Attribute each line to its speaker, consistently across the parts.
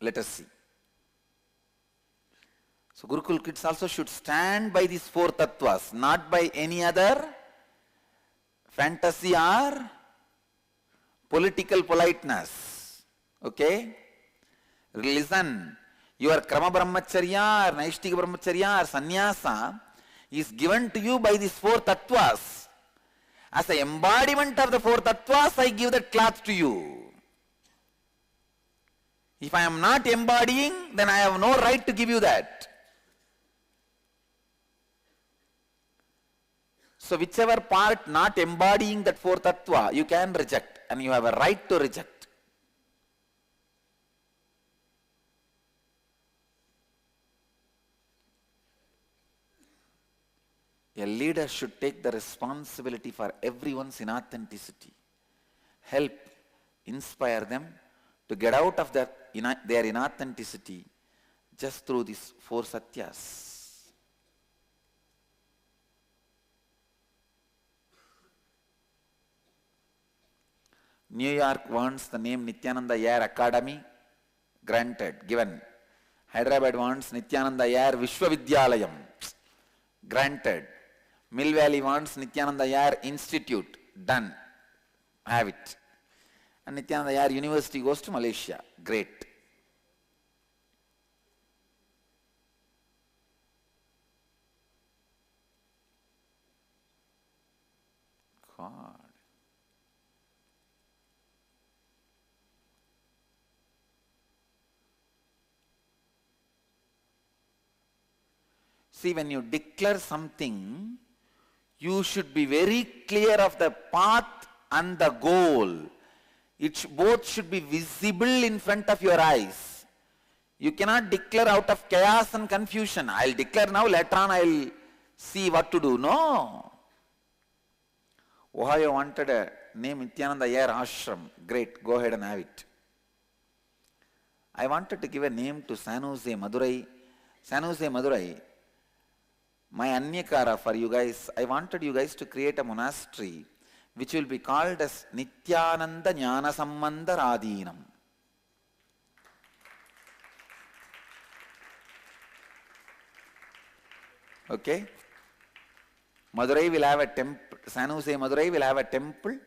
Speaker 1: Let us see. So Gurukul kids also should stand by these four tattvas, not by any other fantasy or political politeness. Okay? Listen, your Krama Brahmacharya or Naishtika Brahmacharya or Sannyasa is given to you by these four tattvas. As an embodiment of the four tattvas, I give that cloth to you. If I am not embodying, then I have no right to give you that. So whichever part not embodying that four tattva, you can reject, and you have a right to reject. A leader should take the responsibility for everyone's inauthenticity. Help, inspire them to get out of their inauthenticity just through these four satyas. New York wants the name Nithyananda Air Academy, granted, given. Hyderabad wants Nithyananda Air Vishwavidyalayam, granted. Mill Valley wants Nithyananda Air Institute, done, have it. And Nithyananda Air University goes to Malaysia, great. God. See, when you declare something, you should be very clear of the path and the goal. Both should be visible in front of your eyes. You cannot declare out of chaos and confusion. I'll declare now, later on I'll see what to do. No. Ohio wanted a name Nithyananda Air Ashram. Great, go ahead and have it. I wanted to give a name to San Jose, Madurai. San Jose, Madurai. My Anyakara for you guys, I wanted you guys to create a monastery which will be called as Nithyananda Jnana Sambandha Radhinam. Okay? Madurai will have a temple, San Jose Madurai will have a temple,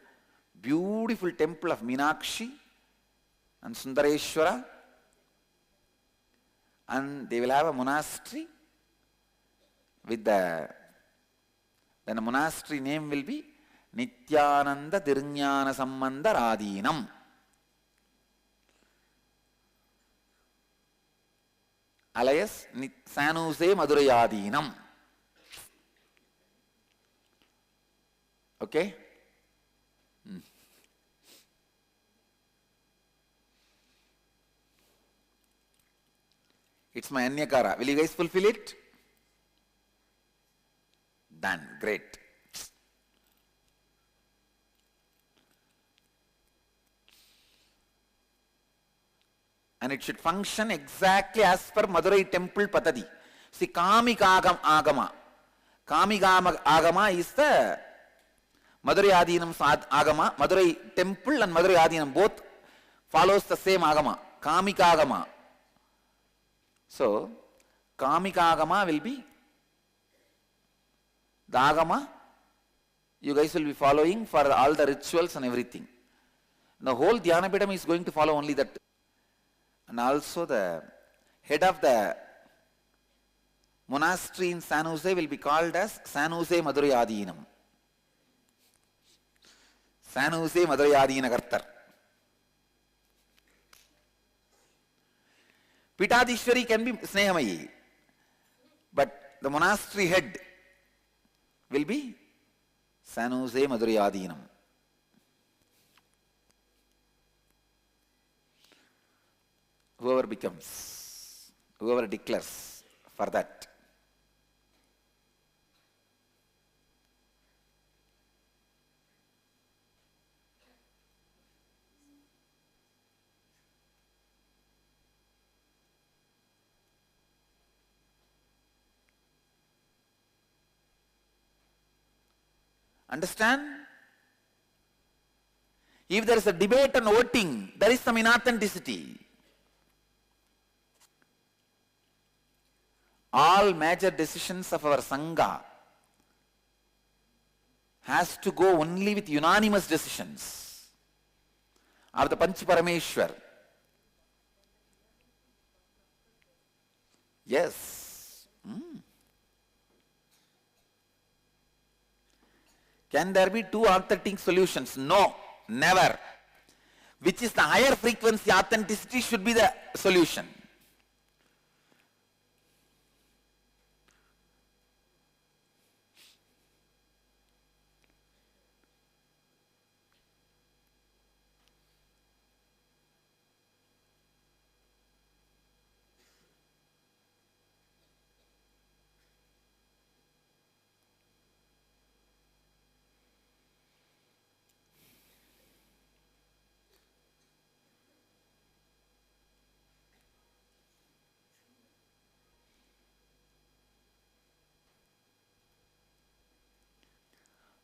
Speaker 1: beautiful temple of Meenakshi and Sundareshwara, and they will have a monastery with then the monastery name will be Nithyananda Tirjnana Sambandha Radhinam. Alias San Jose Madurai Adhinam. Okay? It's my Anyakara. Will you guys fulfill it? Done. Great. And it should function exactly as per Madurai temple Patadi. See, Kamika Agama. Kamika Agama is the Madurai Adhinam Agama. Madurai temple and Madurai Adhinam both follows the same Agama. Kamika Agama. So, Kamika Agama will be the Agama you guys will be following for all the rituals and everything. The whole Dhyanapidam is going to follow only that. And also the head of the monastery in San Jose will be called as San Jose Madurai Adhinam. San Jose Madurai Adhinakartar. Pitadishwari can be Snehamayi, but the monastery head will be San Jose Madurai Adhinam. Whoever becomes, whoever declares for that. Understand? If there is a debate and voting, there is some inauthenticity. all major decisions of our Sangha has to go only with unanimous decisions of the Panch Parameshwar. Yes. Can there be two authentic solutions? No, never. Which is the higher frequency authenticity should be the solution.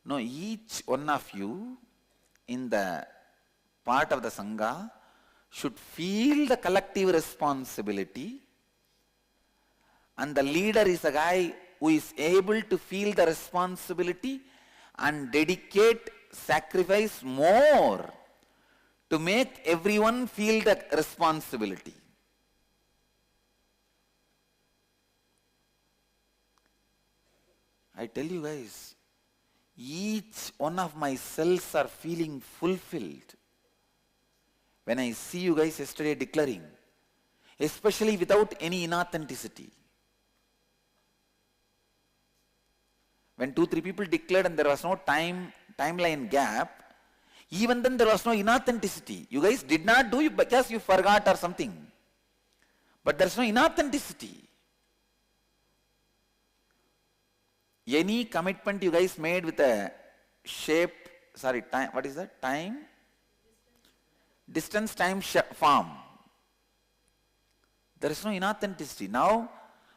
Speaker 1: No, each one of you in the part of the Sangha should feel the collective responsibility, and the leader is a guy who is able to feel the responsibility and dedicate, sacrifice more to make everyone feel the responsibility. I tell you guys, each one of my cells are feeling fulfilled when I see you guys yesterday declaring, especially without any inauthenticity. When 2-3 people declared and there was no timeline gap, even then there was no inauthenticity. You guys did not do it because you forgot or something. But there is no inauthenticity. Any commitment you guys made with a time, what is that? Distance, time, form. There is no inauthenticity. Now,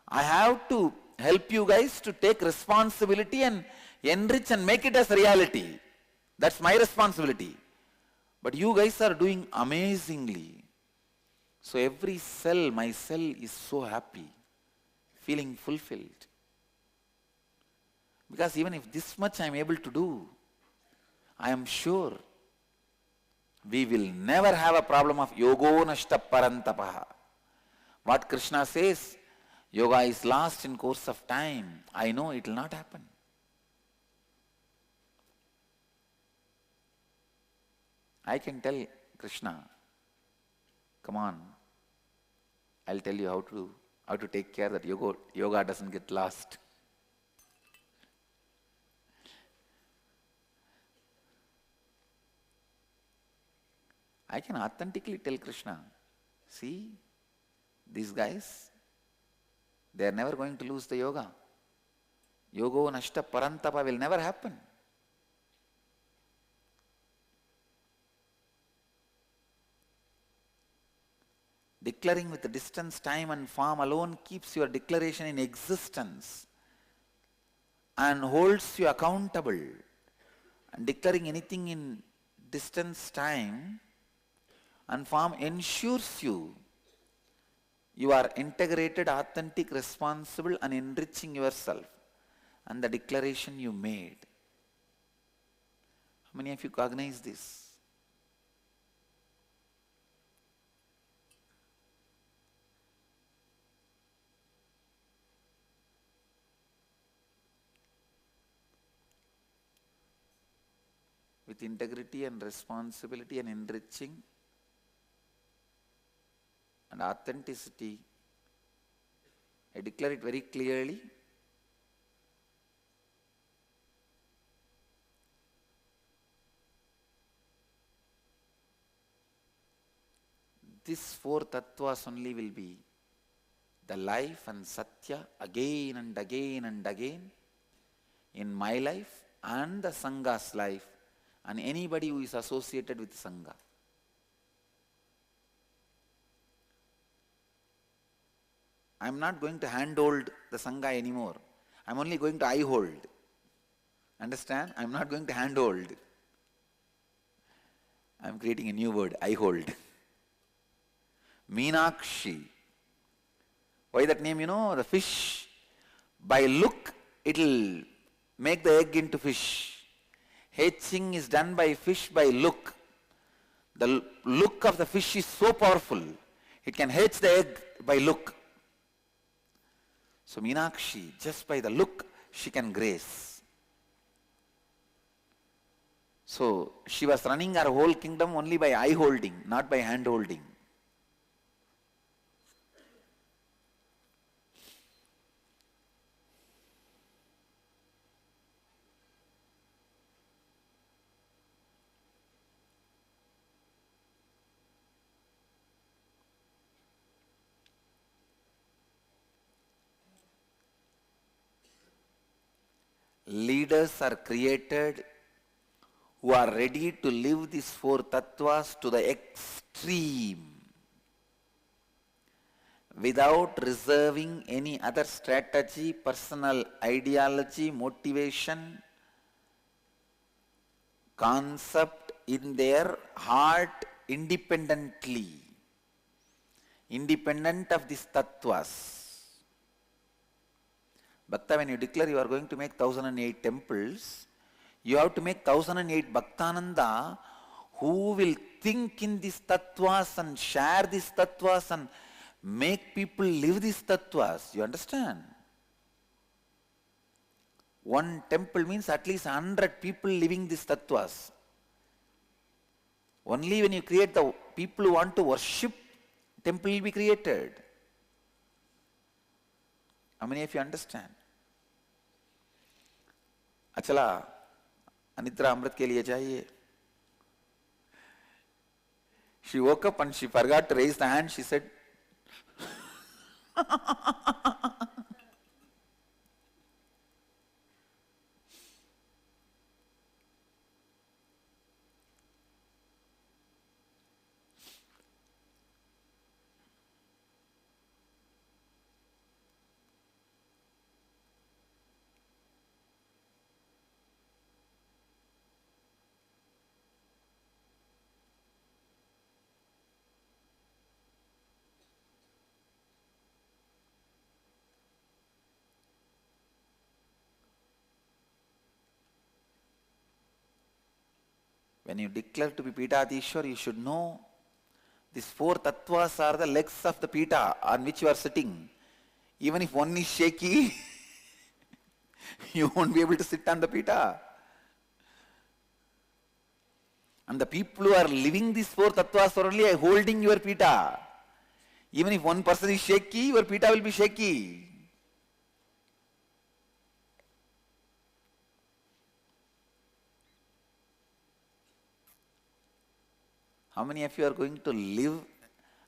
Speaker 1: I have to help you guys to take responsibility and enrich and make it as a reality. That's my responsibility. But you guys are doing amazingly. So every cell, my cell is so happy, feeling fulfilled. Because even if this much I am able to do, I am sure we will never have a problem of yogo nashta parantapaha. What Krishna says, yoga is lost in course of time. I know it will not happen. I can tell Krishna, come on, I'll tell you how to take care that yoga doesn't get lost. I can authentically tell Krishna, see, these guys, they are never going to lose the yoga. Yogo nashta parantapa will never happen. Declaring with the distance, time and form alone keeps your declaration in existence and holds you accountable. And declaring anything in distance, time and form ensures you are integrated, authentic, responsible and enriching yourself and the declaration you made. How many of you cognize this? With integrity and responsibility and enriching and authenticity, I declare it very clearly. These 4 tattvas only will be the life and satya again and again and again in my life and the Sangha's life and anybody who is associated with Sangha. I am not going to handhold the Sangha anymore. I am only going to eye hold. Understand? I am not going to handhold. I am creating a new word, eye hold. Meenakshi, Why that name? The fish, by look, it will make the egg into fish. Hatching is done by fish by look. The look of the fish is so powerful. It can hatch the egg by look. So Meenakshi, just by the look, she can grace. So she was running her whole kingdom only by eye holding, not by hand holding. Leaders are created who are ready to live these four tattvas to the extreme without reserving any other strategy, personal ideology, motivation, concept in their heart independently, independent of these tattvas. Bhakta, when you declare you are going to make 1008 temples, you have to make 1008 Bhaktananda who will think in these tattvas and share these tattvas and make people live these tattvas. You understand? One temple means at least 100 people living these tattvas. Only when you create the people who want to worship, temple will be created. How many of you understand? Achala, Anitra Amrit ke liye chahiye. She woke up and she forgot to raise the hand. She said, when you declare to be Pitadishwar, you should know these four tattvas are the legs of the Pita on which you are sitting. Even if one is shaky, you won't be able to sit on the Pita. And the people who are living these four tattvas are only holding your Pita. Even if one person is shaky, your Pita will be shaky. How many of you are going to live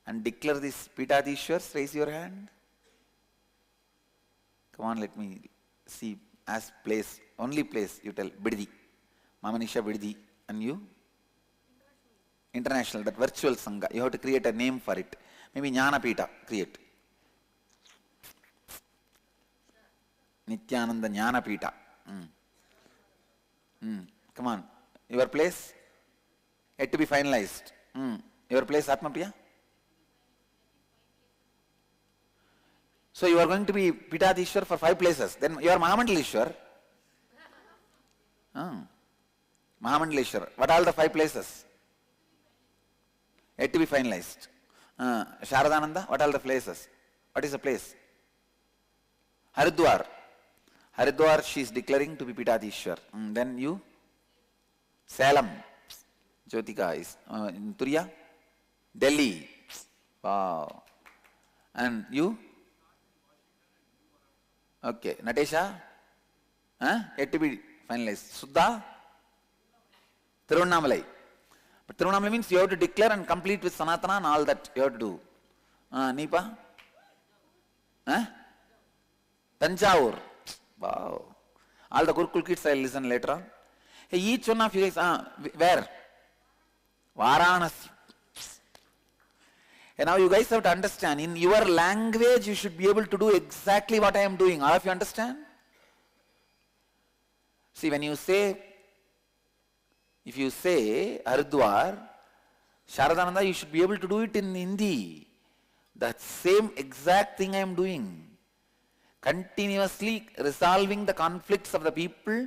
Speaker 1: and declare this Pitadishwars? Raise your hand. Come on, let me see. As place, only place, you tell. Biddi. Mamanisha Biddi. And you? International, that virtual Sangha. You have to create a name for it. Maybe Jnana Pita. Create. Nithyananda Jnana Pita. Come on. Your place? Yet to be finalized. Your place, Atmapriya? So you are going to be Pitadishwar for 5 places. Then you are Mahamandalishwar. Mahamandalishwar. What are all the 5 places? Yet to be finalized. Sharadananda, what are the places? What is the place? Haridwar. Haridwar, she is declaring to be Pitadishwar. Then you? Salem. Jyotika is in Turiya? Delhi. Wow. And you? Okay. Natesha? Yet to be finalized. Suddha? Tiruvannamalai. But Tiruvannamalai means you have to declare and complete with Sanatana and all that you have to do. Nipa? Tanjavur. Wow. All the Gurukul kids I will listen later on. Hey, each one of you guys, where? Varanasi. And now you guys have to understand, in your language you should be able to do exactly what I am doing. All of you understand? See, when you say, if you say Haridwar, Sharadananda, you should be able to do it in Hindi. That same exact thing I am doing. Continuously resolving the conflicts of the people,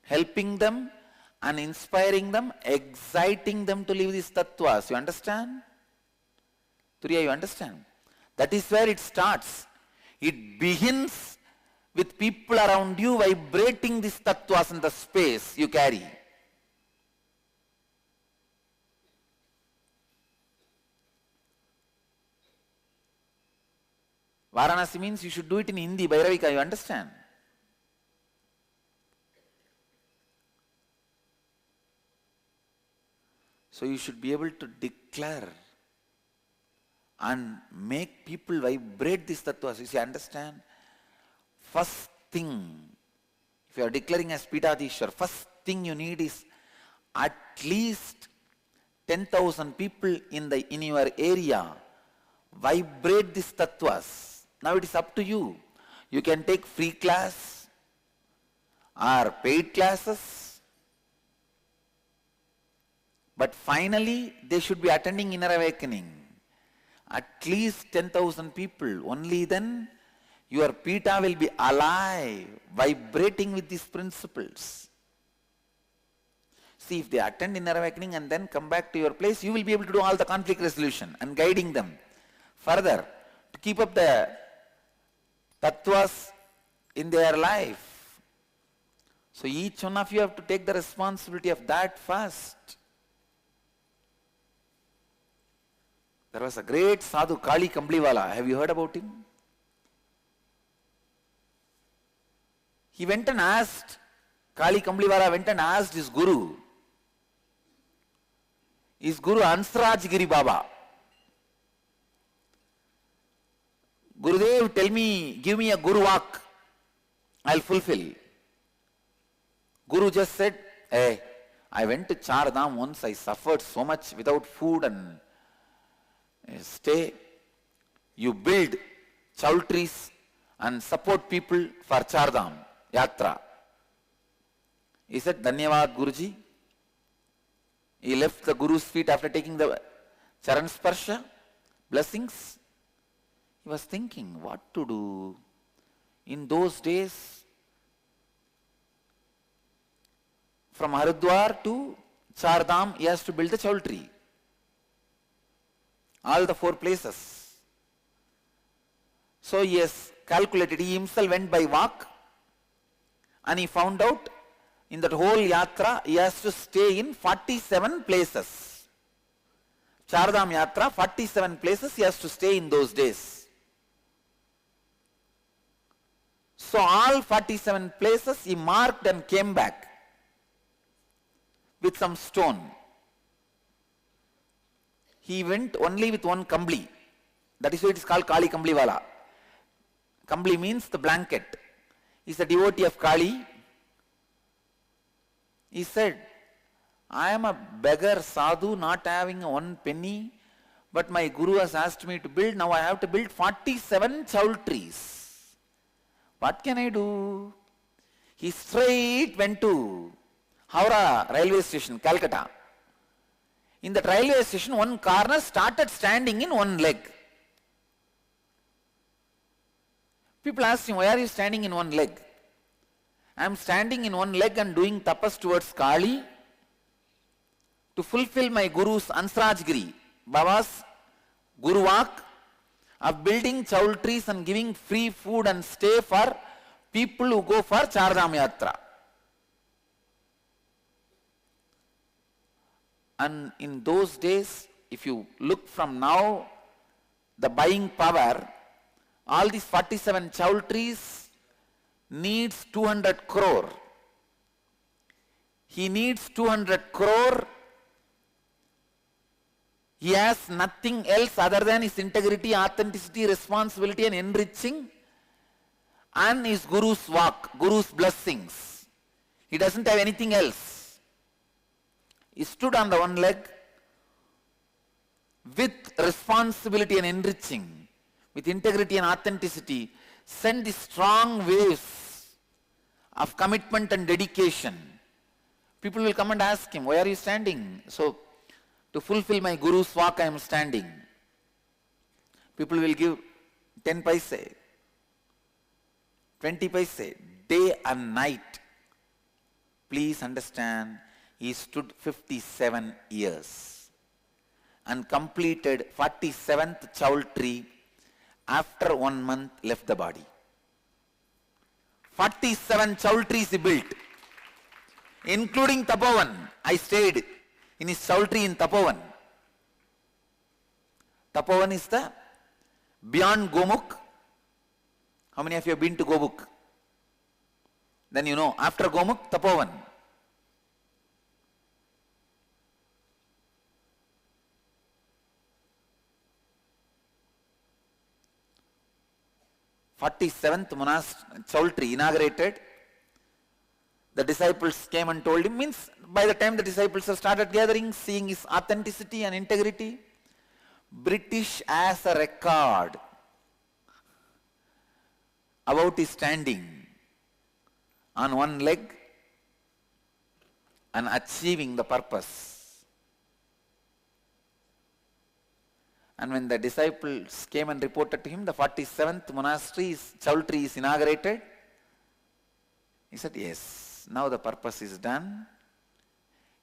Speaker 1: helping them and inspiring them, exciting them to live these tattvas. You understand? Turiya, you understand? That is where it starts. It begins with people around you vibrating these tattvas in the space you carry. Varanasi means you should do it in Hindi, Bhairavika, you understand? So you should be able to declare and make people vibrate these tattvas. You see, understand? First thing, if you are declaring as Pitadishwar, first thing you need is at least 10,000 people in your area vibrate these tattvas. Now it is up to you. You can take free class or paid classes. But finally, they should be attending inner awakening. At least 10,000 people. Only then your Pita will be alive, vibrating with these principles. See, if they attend inner awakening and then come back to your place, you will be able to do all the conflict resolution and guiding them further to keep up the tattvas in their life. So each one of you have to take the responsibility of that first. There was a great sadhu, Kali Kambliwala. Have you heard about him? He went and asked, Kali Kambliwala went and asked his guru Ansraj Giri Baba, Gurudev, tell me, give me a Guru Vak, I'll fulfill. Guru just said, hey, I went to Char Dham once, I suffered so much without food and stay. You build chowtries and support people for Char Dham Yatra. He said, Dhanyavad Guruji. He left the Guru's feet after taking the Charan Sparsha, blessings. He was thinking what to do. In those days, from Haridwar to Char Dham, he has to build the chowtry. All the 4 places. So he has calculated, he himself went by walk and he found out in that whole yatra he has to stay in 47 places. Char Dham Yatra, 47 places he has to stay in those days. So all 47 places he marked and came back with some stone. He went only with one kambli. That is why it is called Kali Kambliwala. Kambli means the blanket. He is a devotee of Kali. He said, I am a beggar sadhu not having one penny, but my guru has asked me to build. Now I have to build 47 chowtries. What can I do? He straight went to Howrah railway station, Calcutta. In the railway station, one corner started standing in one leg. People asked him, why are you standing in one leg? I am standing in one leg and doing tapas towards Kali to fulfill my Guru's Ansrajgiri, Baba's Guru Vak of building chowtries and giving free food and stay for people who go for Char Dham Yatra. And in those days, if you look from now, the buying power, all these 47 chowtries needs 200 crore. He needs 200 crore. He has nothing else other than his integrity, authenticity, responsibility and enriching and his Guru's walk, Guru's blessings. He doesn't have anything else. He stood on the one leg with responsibility and enriching, with integrity and authenticity, send the strong waves of commitment and dedication. People will come and ask him, why are you standing? So, to fulfill my Guru's walk, I am standing. People will give 10 paise, 20 paise, day and night. Please understand, he stood 57 years and completed 47th chowltree. After 1 month, left the body. 47 chowltrees he built, including Tapovan. I stayed in his chowltree in Tapovan. Tapovan is the beyond Gomukh. How many of you have been to Gomukh? Then you know, after Gomukh, Tapovan. "47th chowltree inaugurated." The disciples came and told him, means by the time the disciples have started gathering, seeing his authenticity and integrity, British has a record about his standing on one leg and achieving the purpose. And when the disciples came and reported to him, the 47th chowltree is inaugurated, he said, yes, now the purpose is done.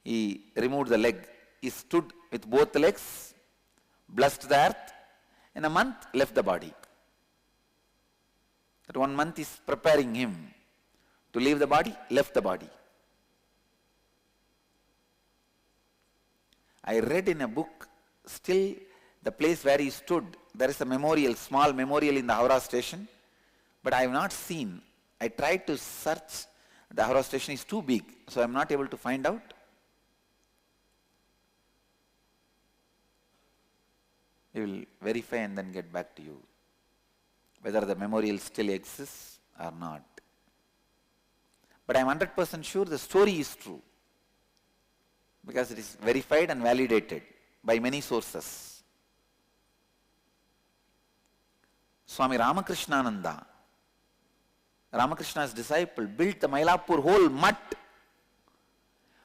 Speaker 1: He removed the leg. He stood with both legs, blessed the earth. In a month, left the body. That 1 month is preparing him to leave the body, left the body. I read in a book, still the place where he stood, there is a memorial, small memorial in the Howrah station, but I have not seen. I tried to search. The Howrah station is too big, so I am not able to find out. We will verify and then get back to you whether the memorial still exists or not. But I am 100% sure the story is true, because it is verified and validated by many sources. Swami Ramakrishnananda, Ramakrishna's disciple, built the Mylapore whole mutt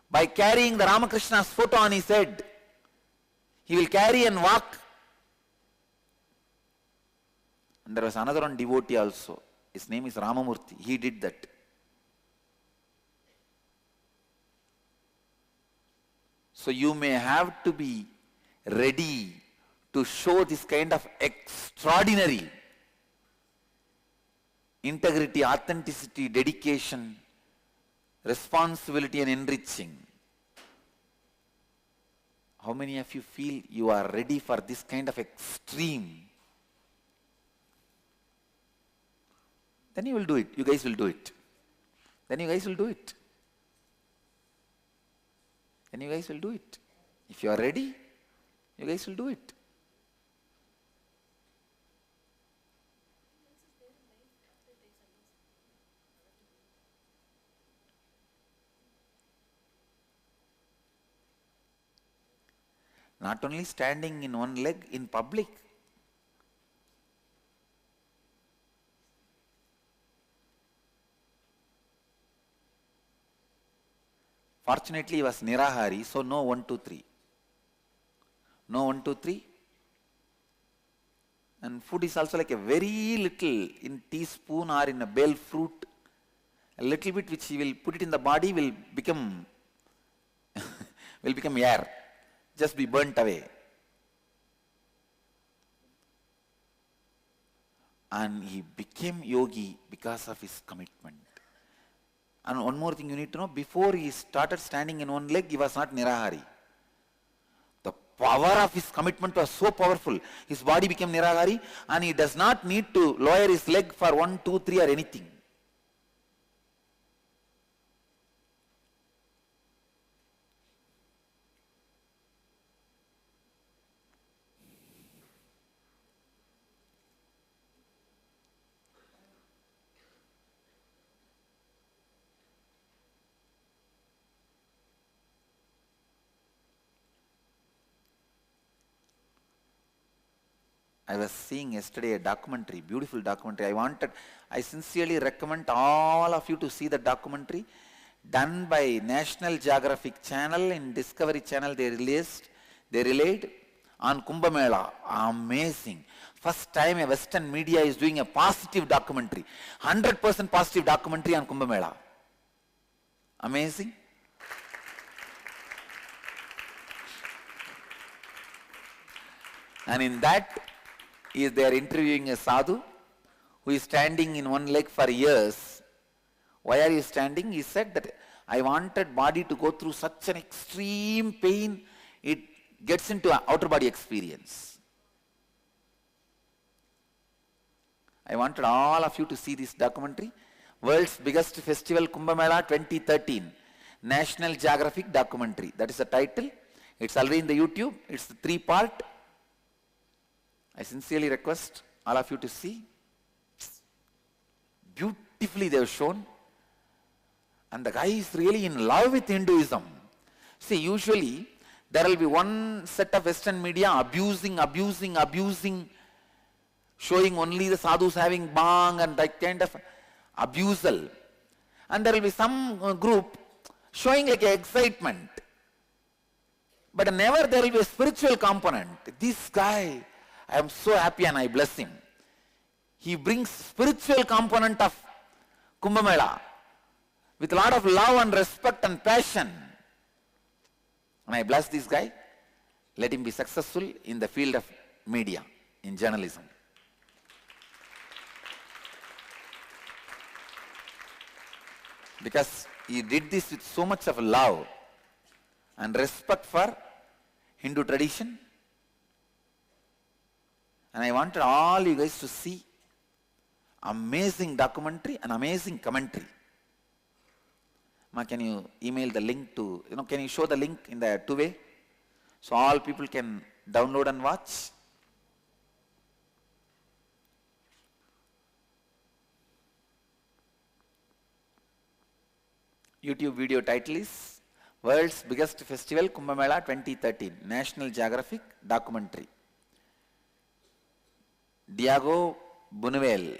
Speaker 1: by carrying the Ramakrishna's photo on his head. He will carry and walk. And there was another one devotee also. His name is Ramamurthy. He did that. So you may have to be ready to show this kind of extraordinary integrity, authenticity, dedication, responsibility and enriching. How many of you feel you are ready for this kind of extreme? Then you will do it. You guys will do it. Then you guys will do it. Then you guys will do it. If you are ready, you guys will do it. Not only standing in one leg in public. Fortunately, he was Nirahari, so no 1, 2, 3. No 1, 2, 3. And food is also like a very little in teaspoon or in a bale fruit. A little bit which he will put it in the body will become air. Just be burnt away. And he became yogi because of his commitment. And one more thing you need to know, before he started standing in one leg, he was not Nirahari. The power of his commitment was so powerful. His body became Nirahari and he does not need to lower his leg for 1, 2, 3 or anything. I was seeing yesterday a documentary, beautiful documentary. I sincerely recommend all of you to see the documentary done by National Geographic Channel. In Discovery Channel they relayed on Kumbh Mela. Amazing. First time a Western media is doing a positive documentary. 100% positive documentary on Kumbh Mela. Amazing. And in that, they are interviewing a sadhu who is standing in one leg for years. Why are you standing? He said that I wanted body to go through such an extreme pain, it gets into an outer body experience. I wanted all of you to see this documentary. World's biggest festival, Kumbh Mela 2013. National Geographic documentary. That is the title. It's already in the YouTube. It's the 3-part. I sincerely request all of you to see. Beautifully they have shown. And the guy is really in love with Hinduism. See, usually there will be one set of Western media abusing, showing only the sadhus having bhang and that kind of abusal. And there will be some group showing like excitement. But never there will be a spiritual component. This guy, I am so happy and I bless him. He brings spiritual component of Kumbh Mela with a lot of love and respect and passion. And I bless this guy. Let him be successful in the field of media, in journalism. Because he did this with so much of love and respect for Hindu tradition. And I wanted all you guys to see amazing documentary and amazing commentary. Ma, can you email the link to, can you show the link in the two-way? So all people can download and watch. YouTube video title is World's Biggest Festival Kumbh Mela 2013. National Geographic documentary. Diego Buñuel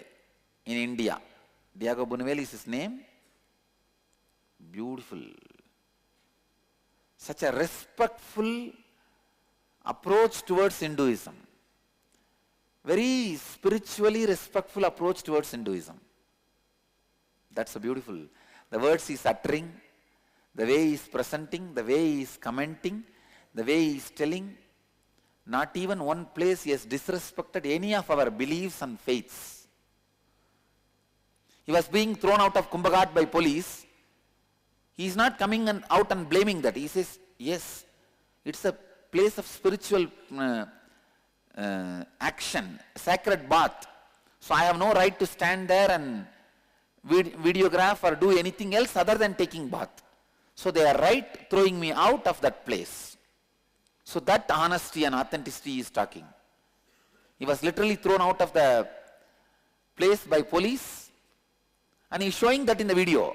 Speaker 1: in India. Diego Buñuel is his name. Beautiful. Such a respectful approach towards Hinduism. Very spiritually respectful approach towards Hinduism. That's so beautiful. The words he is uttering, the way he is presenting, the way he is commenting, the way he is telling. Not even one place he has disrespected any of our beliefs and faiths. He was being thrown out of Kumbh Ghat by police. He is not coming out and blaming that. He says, yes, it's a place of spiritual action, sacred bath. So I have no right to stand there and videograph or do anything else other than taking bath. So they are right throwing me out of that place. So that honesty and authenticity is talking. He was literally thrown out of the place by police and he is showing that in the video.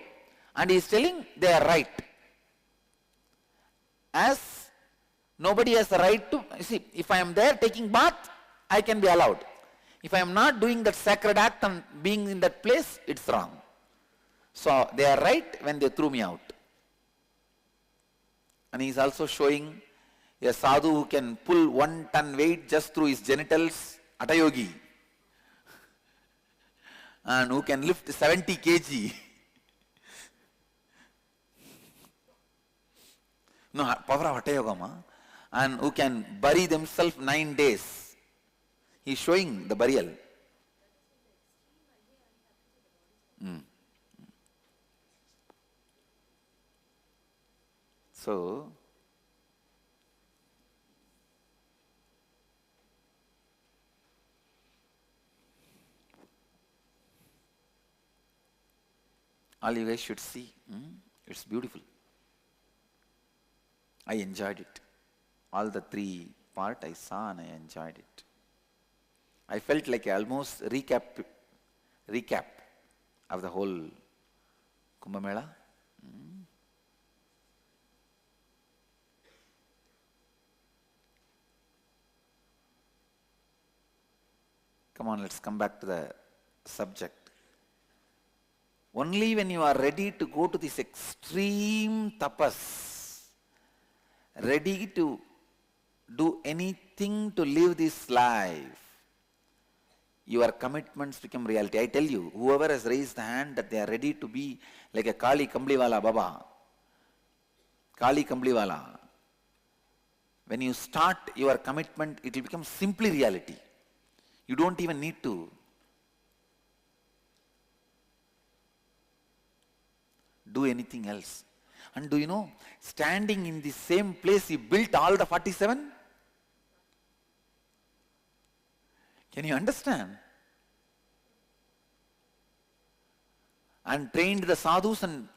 Speaker 1: And he is telling they are right. As nobody has the right to, see, if I am there taking bath, I can be allowed. If I am not doing that sacred act and being in that place, it's wrong. So they are right when they threw me out. And he is also showing a sadhu who can pull 1 ton weight just through his genitals, Atayogi. And who can lift 70 kg. No, power of Hatha Yoga. And who can bury themselves 9 days. He is showing the burial. So, all you guys should see. It's beautiful. I enjoyed it. All the 3 parts I saw and I enjoyed it. I felt like almost recap of the whole Kumbh Mela. Come on, let's come back to the subject. Only when you are ready to go to this extreme tapas, ready to do anything to live this life, your commitments become reality. I tell you, whoever has raised the hand that they are ready to be like a Kali Kambliwala Baba, Kali Kambliwala, when you start your commitment, it will become simply reality. You don't even need to do anything else. And do you know, standing in the same place you built all the 47? Can you understand? And trained the sadhus and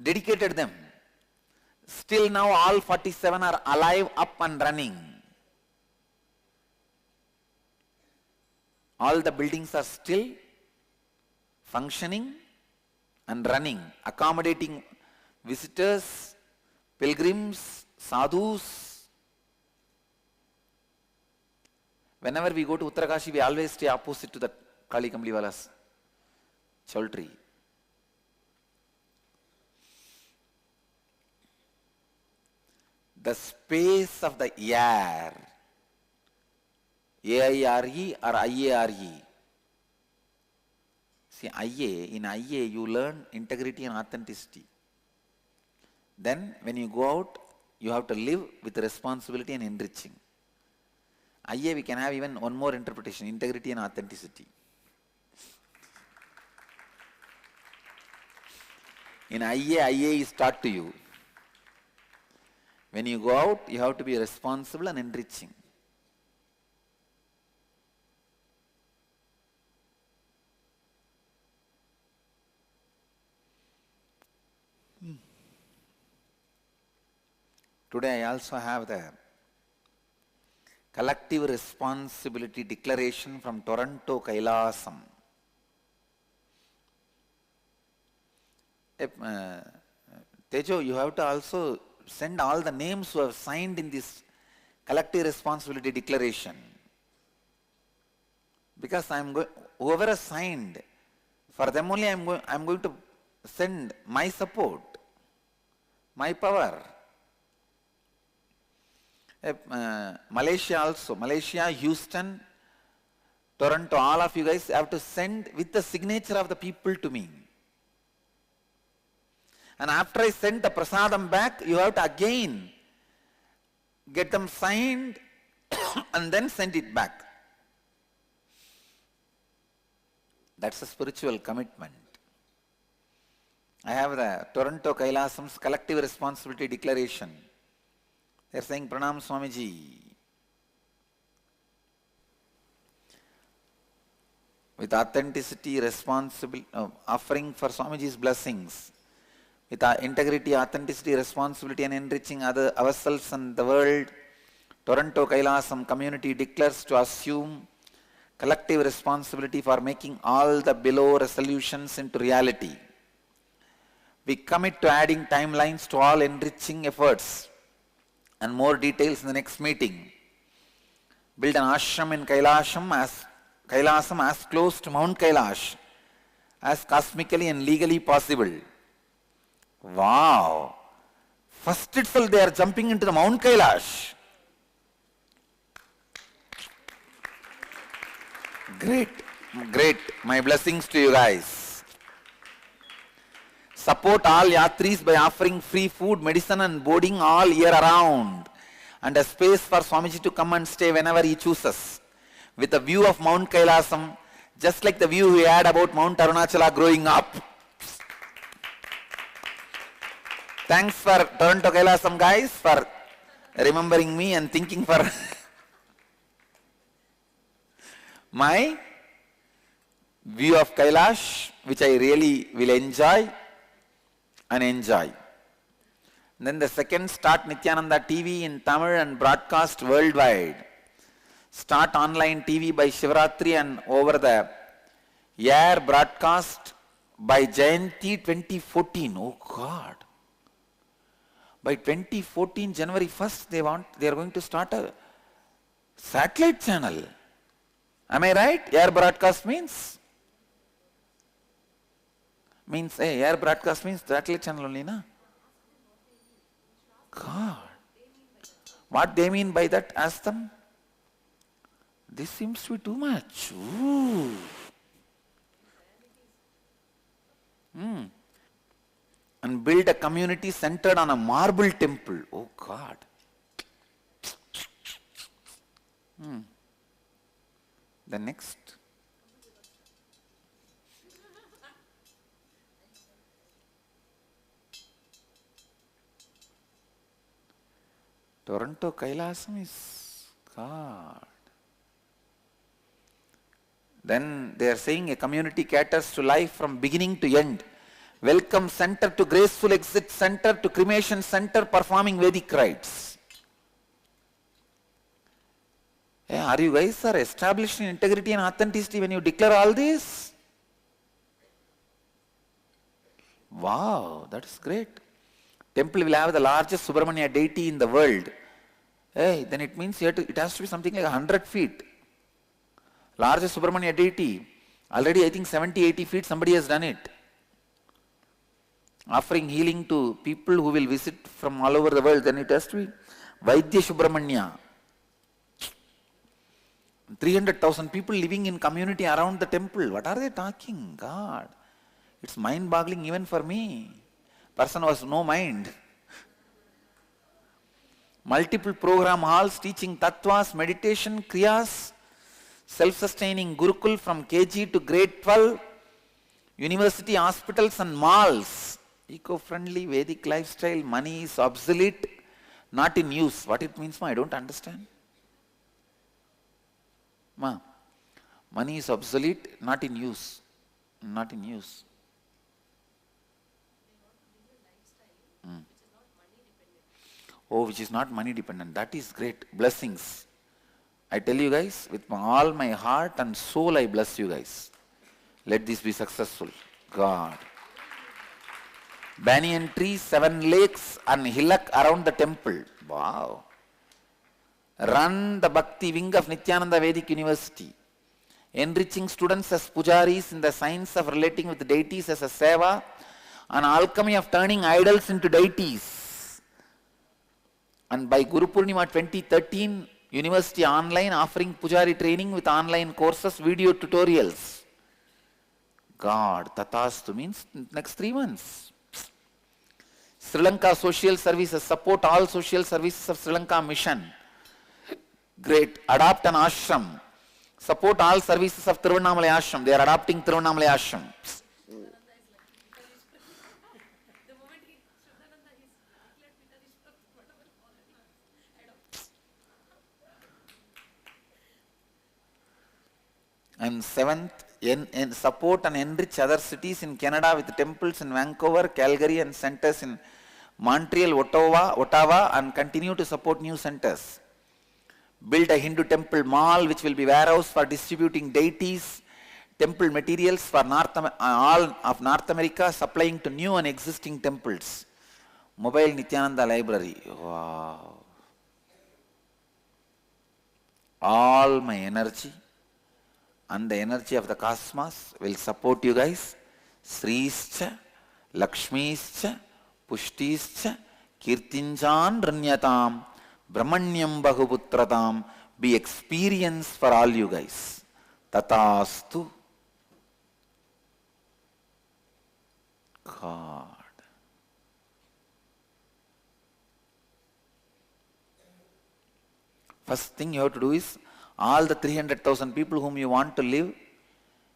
Speaker 1: dedicated them. Still now all 47 are alive, up and running. All the buildings are still functioning and running, accommodating visitors, pilgrims, sadhus. Whenever we go to Uttarakashi, we always stay opposite to the Kali Kambliwala's chowltry. The space of the air, A-I-R-E or I-A-R-E. See, in IA you learn integrity and authenticity. Then when you go out, you have to live with responsibility and enriching. IA we can have even one more interpretation, integrity and authenticity. In IA is taught to you. When you go out, you have to be responsible and enriching. Today I also have the Collective Responsibility Declaration from Toronto Kailasam. Tejo, you have to also send all the names who have signed in this Collective Responsibility Declaration. Because whoever has signed, for them only I'm going to send my support, my power. Malaysia also, Malaysia, Houston, Toronto, all of you guys have to send with the signature of the people to me. And after I send the prasadam back, you have to again get them signed and then send it back. That's a spiritual commitment. I have the Toronto Kailasam's Collective Responsibility Declaration. They are saying, Pranam Swamiji. With authenticity, offering for Swamiji's blessings. With our integrity, authenticity, responsibility and enriching ourselves and the world, Toronto Kailasam community declares to assume collective responsibility for making all the below resolutions into reality. We commit to adding timelines to all enriching efforts and more details in the next meeting. Build an ashram in Kailasam as close to Mount Kailash as cosmically and legally possible. Wow! First itself they are jumping into the Mount Kailash. Great, great. My blessings to you guys. Support all yatris by offering free food, medicine and boarding all year around. And a space for Swamiji to come and stay whenever he chooses. With a view of Mount Kailasam, just like the view we had about Mount Arunachala growing up. Thanks for Toronto Kailasam guys for remembering me and thinking for my view of Kailash, which I really will enjoy and enjoy. And then the second, start Nithyananda TV in Tamil and broadcast worldwide. Start online TV by Shivaratri and over the air broadcast by Jayanti 2014. Oh God. By 2014, January 1st, they are going to start a satellite channel. Am I right? Air broadcast means? Air broadcast means satellite channel only, na? God. What they mean by that? Ask them. This seems to be too much. Ooh. And build a community centered on a marble temple. Oh God. The next. Toronto Kailasam is God. Then they are saying a community caters to life from beginning to end. Welcome center to graceful exit center to cremation center performing Vedic rites. Yeah, are you guys are establishing integrity and authenticity when you declare all this? Wow, that is great. Temple will have the largest Subramanya deity in the world. Hey, then it means it has to be something like 100 feet. Largest Subramanya deity. Already I think 70, 80 feet somebody has done it. Offering healing to people who will visit from all over the world. Then it has to be Vaidya Subramanya. 300,000 people living in community around the temple. What are they talking? God. It's mind-boggling even for me. Person was no mind. Multiple program halls teaching tattvas, meditation, kriyas, self-sustaining Gurukul from KG to grade 12, university, hospitals and malls. Eco-friendly Vedic lifestyle, money is obsolete, not in use. What it means, ma? I don't understand. Ma, money is obsolete, not in use. Not in use. Oh, which is not money dependent. That is great. Blessings. I tell you guys, with all my heart and soul, I bless you guys. Let this be successful. God. Banyan trees, 7 lakes and hillock around the temple. Wow. Run the Bhakti wing of Nithyananda Vedic University. Enriching students as pujaris in the science of relating with deities as a seva and alchemy of turning idols into deities. And by Guru Purnima 2013, University online offering pujari training with online courses, video tutorials. God, Tatastu means next 3 months. Sri Lanka Social Services, support all social services of Sri Lanka Mission. Great. Adopt an ashram. Support all services of Tiruvannamalai ashram. They are adopting Tiruvannamalai ashram. And 7th, support and enrich other cities in Canada with temples in Vancouver, Calgary and centers in Montreal, Ottawa and continue to support new centers. Build a Hindu temple mall which will be warehouse for distributing deities, temple materials for all of North America, supplying to new and existing temples. Mobile Nithyananda library. Wow. All my energy and the energy of the cosmos will support you guys. Srischa, Lakshmischa, Pushtischa, Kirtinjan Ranyatam, Brahmanyam Bahuputratam, be experience for all you guys. Tatastu. God. First thing you have to do is, all the 300,000 people whom you want to live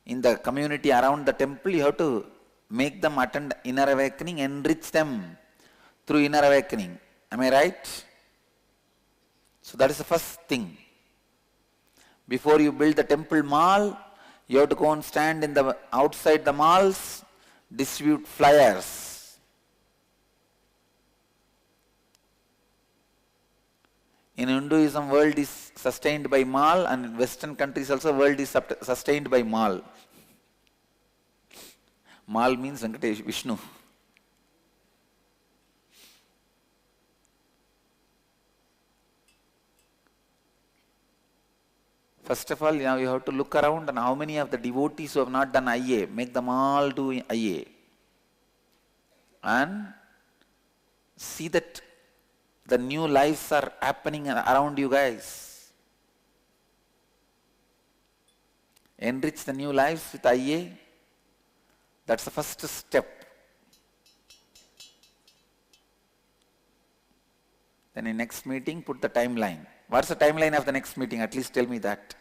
Speaker 1: in the community around the temple, you have to make them attend inner awakening, enrich them through inner awakening. Am I right? So that is the first thing. Before you build the temple mall, you have to go and stand in the outside the malls, distribute flyers. In Hinduism, world is sustained by mall, and in Western countries also world is sustained by mall. Mall means Venkatesh, Vishnu. First of all, now you have to look around and how many of the devotees who have not done IA, make them all do IA. And see that the new lives are happening around you guys. Enrich the new lives with IA. That's the first step. Then in next meeting, put the timeline. What's the timeline of the next meeting? At least tell me that.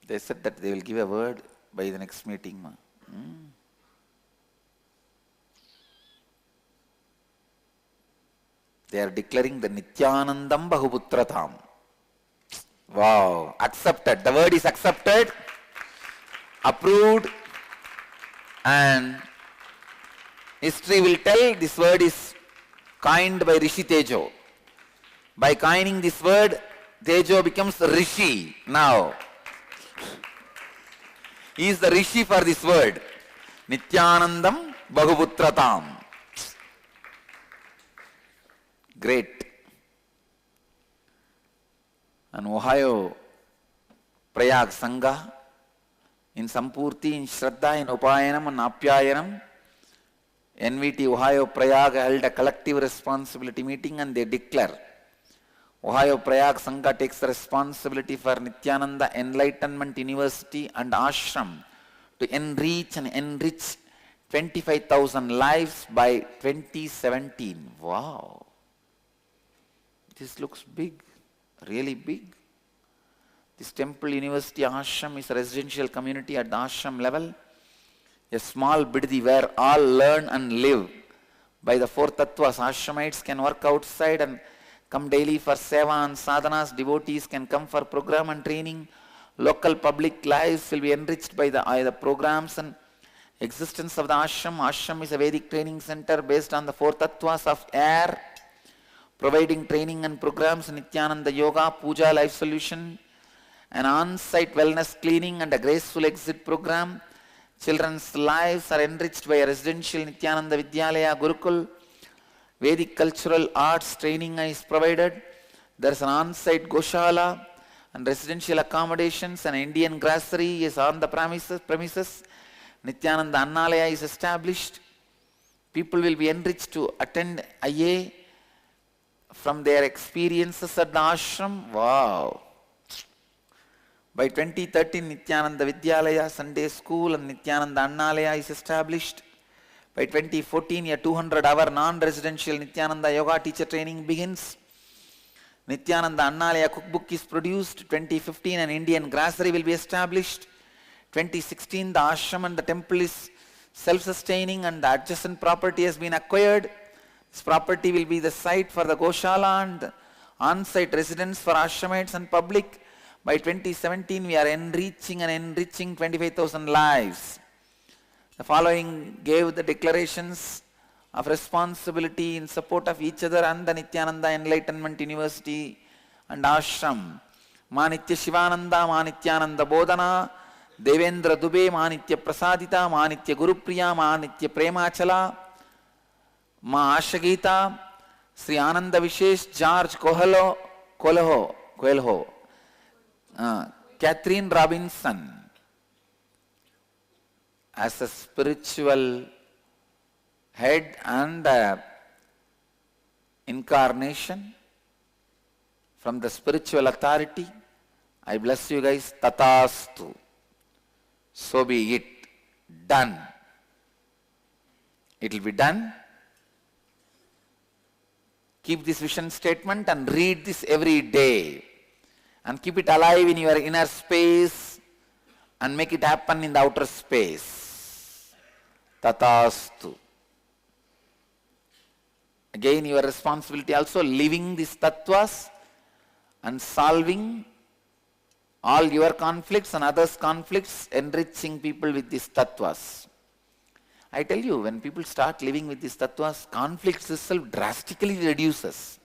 Speaker 1: They said that they will give a word by the next meeting. They are declaring the Nithyanandam Bahuputratam. Wow, accepted. The word is accepted, approved, and history will tell this word is coined by Rishi Tejo. By coining this word, Tejo becomes Rishi now. He is the Rishi for this word. Nithyanandam Bahuputratam. Great. And Ohio Prayag Sangha, in Sampurti, in Shraddha, in Upayanam and Apyayanam, NVT Ohio Prayag held a collective responsibility meeting and they declare Ohio Prayag Sangha takes the responsibility for Nithyananda Enlightenment University and Ashram to enrich 25,000 lives by 2017. Wow. This looks big, really big. This temple university ashram is a residential community at the ashram level, a small biddi where all learn and live. By the four tattvas, ashramites can work outside and come daily for seva and sadhanas. Devotees can come for program and training. Local public lives will be enriched by the programs and existence of the ashram. Ashram is a Vedic training center based on the four tattvas of air, providing training and programs, Nithyananda Yoga, Puja, Life Solution, an on-site wellness cleaning and a graceful exit program. Children's lives are enriched by a residential Nithyananda Vidyalaya Gurukul. Vedic cultural arts training is provided. There is an on-site Goshala and residential accommodations. An Indian grocery is on the premises. Nithyananda Annalaya is established. People will be enriched to attend IA from their experiences at the ashram. Wow. By 2013, Nithyananda Vidyalaya, Sunday School and Nithyananda Annalaya is established. By 2014, a 200-hour non-residential Nithyananda Yoga teacher training begins. Nithyananda Annalaya cookbook is produced. 2015, an Indian grocery will be established. 2016, the ashram and the temple is self-sustaining and the adjacent property has been acquired. This property will be the site for the Goshala and on-site residence for ashramites and public. By 2017, we are enriching 25,000 lives. The following gave the declarations of responsibility in support of each other and the Nithyananda Enlightenment University and Ashram. Manitya Shivananda, Manityananda Bodhana, Devendra Dubey, Manitya Prasadita, Manitya Gurupriya, Manitya Premachala, Ma Ashagita, Sri Ananda Vishesh, George Coelho, Catherine Robinson as a spiritual head and incarnation from the spiritual authority. I bless you guys. Tatastu. So be it. Done. It will be done. Keep this vision statement and read this every day. And keep it alive in your inner space and make it happen in the outer space. Tatastu. Again, your responsibility also living these tattvas and solving all your conflicts and others' conflicts, enriching people with these tattvas. I tell you, when people start living with these tattvas, conflicts itself drastically reduces.